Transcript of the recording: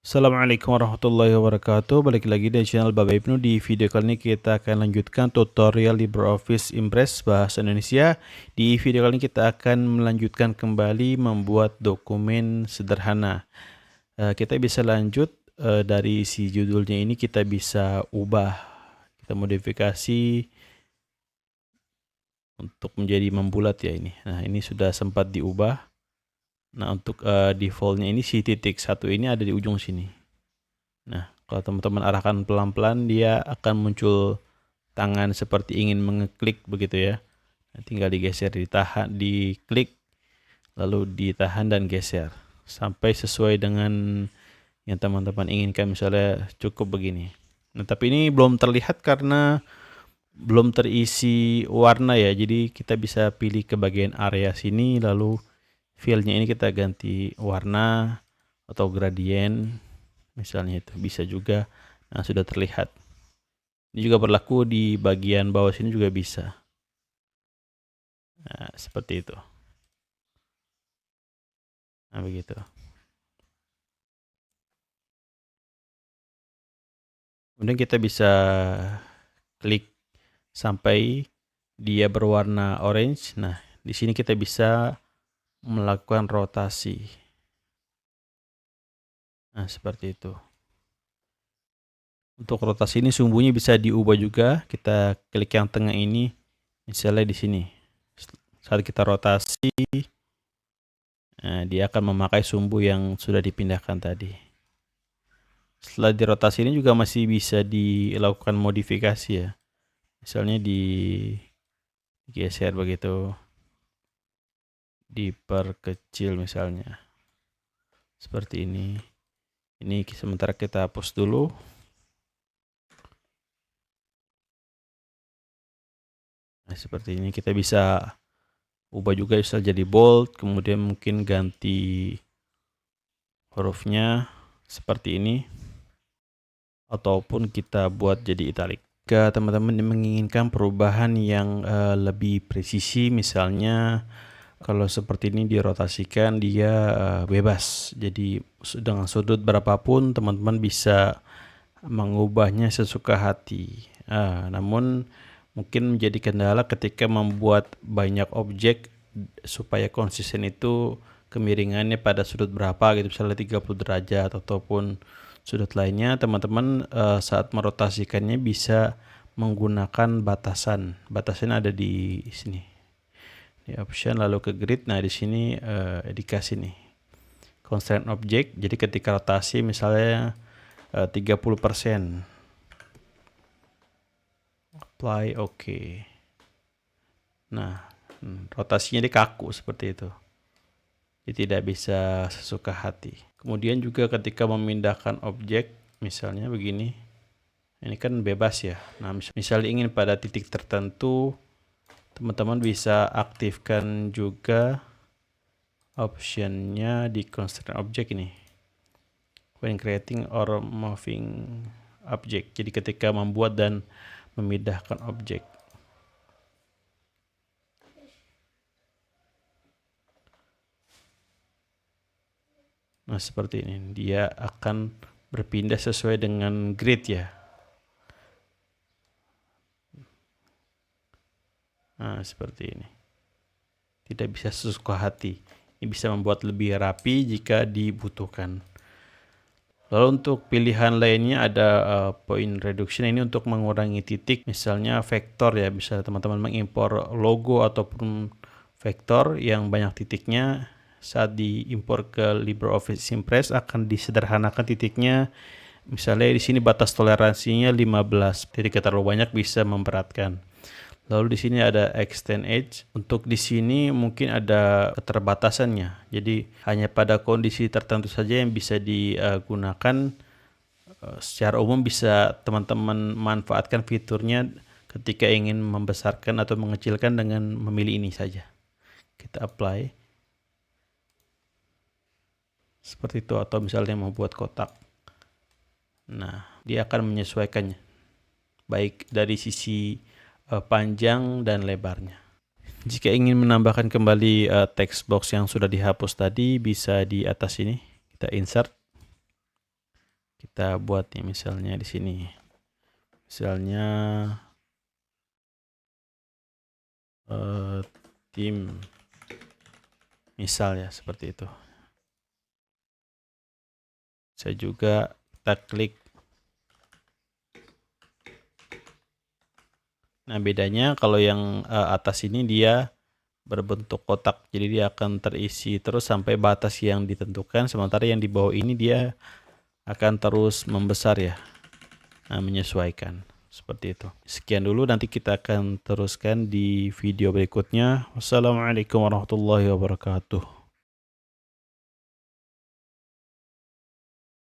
Assalamualaikum warahmatullahi wabarakatuh. Balik lagi di channel Bapak Ibnu. Di video kali ini kita akan lanjutkan tutorial LibreOffice Impress bahasa Indonesia. Di video kali ini kita akan melanjutkan kembali membuat dokumen sederhana. Kita bisa lanjut dari si judulnya ini, kita bisa ubah, kita modifikasi untuk menjadi membulat ya ini. Nah, ini sudah sempat diubah. Nah, untuk defaultnya ini si titik satu ini ada di ujung sini. Nah, kalau teman-teman arahkan pelan-pelan, dia akan muncul tangan seperti ingin mengeklik begitu ya. Nah, tinggal digeser, ditahan, diklik, lalu ditahan dan geser sampai sesuai dengan yang teman-teman inginkan, misalnya cukup begini. Nah, tapi ini belum terlihat karena belum terisi warna ya. Jadi kita bisa pilih ke bagian area sini, lalu fillnya ini kita ganti warna atau gradient misalnya, itu bisa juga. Nah, sudah terlihat. Ini juga berlaku di bagian bawah sini juga bisa. Nah, seperti itu. Nah, begitu. Kemudian kita bisa klik sampai dia berwarna orange. Nah, di sini kita bisa melakukan rotasi. Nah, seperti itu. Untuk rotasi ini sumbunya bisa diubah juga. Kita klik yang tengah ini, misalnya di sini. Saat kita rotasi, nah, dia akan memakai sumbu yang sudah dipindahkan tadi. Setelah dirotasi ini juga masih bisa dilakukan modifikasi ya. Misalnya digeser begitu, diperkecil misalnya. Seperti ini. Ini sementara kita hapus dulu. Nah, seperti ini kita bisa ubah juga, bisa jadi bold, kemudian mungkin ganti hurufnya seperti ini, ataupun kita buat jadi italic. Jika teman-teman menginginkan perubahan yang lebih presisi, misalnya kalau seperti ini dirotasikan, dia bebas. Jadi dengan sudut berapapun teman-teman bisa mengubahnya sesuka hati. Namun mungkin menjadi kendala ketika membuat banyak objek supaya konsisten itu kemiringannya pada sudut berapa gitu, misalnya 30 derajat ataupun sudut lainnya. Teman-teman saat merotasikannya bisa menggunakan batasan. Batasannya ada di sini. Di option lalu ke grid. Nah, di sini dikasih nih constraint object. Jadi ketika rotasi misalnya 30%. Apply OK. Nah, rotasinya dia kaku seperti itu. Jadi tidak bisa sesuka hati. Kemudian juga ketika memindahkan objek, misalnya begini. Ini kan bebas ya. Nah, misalnya ingin pada titik tertentu, teman-teman bisa aktifkan juga optionnya di constraint object ini. When creating or moving object. Jadi ketika membuat dan memindahkan objek. Nah, seperti ini. Dia akan berpindah sesuai dengan grid ya. Nah, seperti ini. Tidak bisa sesuka hati. Ini bisa membuat lebih rapi jika dibutuhkan. Lalu untuk pilihan lainnya ada point reduction, ini untuk mengurangi titik, misalnya vektor ya, bisa teman-teman mengimpor logo ataupun vektor yang banyak titiknya. Saat diimpor ke LibreOffice Impress akan disederhanakan titiknya. Misalnya di sini batas toleransinya 15, jadi terlalu banyak bisa memberatkan. Lalu di sini ada extend edge. Untuk di sini mungkin ada keterbatasannya. Jadi hanya pada kondisi tertentu saja yang bisa digunakan. Secara umum bisa teman-teman manfaatkan fiturnya ketika ingin membesarkan atau mengecilkan dengan memilih ini saja. Kita apply. Seperti itu, atau misalnya membuat kotak. Nah, dia akan menyesuaikannya. Baik dari sisi panjang dan lebarnya. Jika ingin menambahkan kembali text box yang sudah dihapus tadi, bisa di atas ini kita insert. Kita buat nih misalnya di sini. Misalnya tim, misal ya seperti itu. Saya juga kita klik. Nah, bedanya kalau yang atas ini dia berbentuk kotak, jadi dia akan terisi terus sampai batas yang ditentukan, sementara yang di bawah ini dia akan terus membesar ya. Nah, menyesuaikan seperti itu. Sekian dulu, nanti kita akan teruskan di video berikutnya. Wassalamualaikum warahmatullahi wabarakatuh.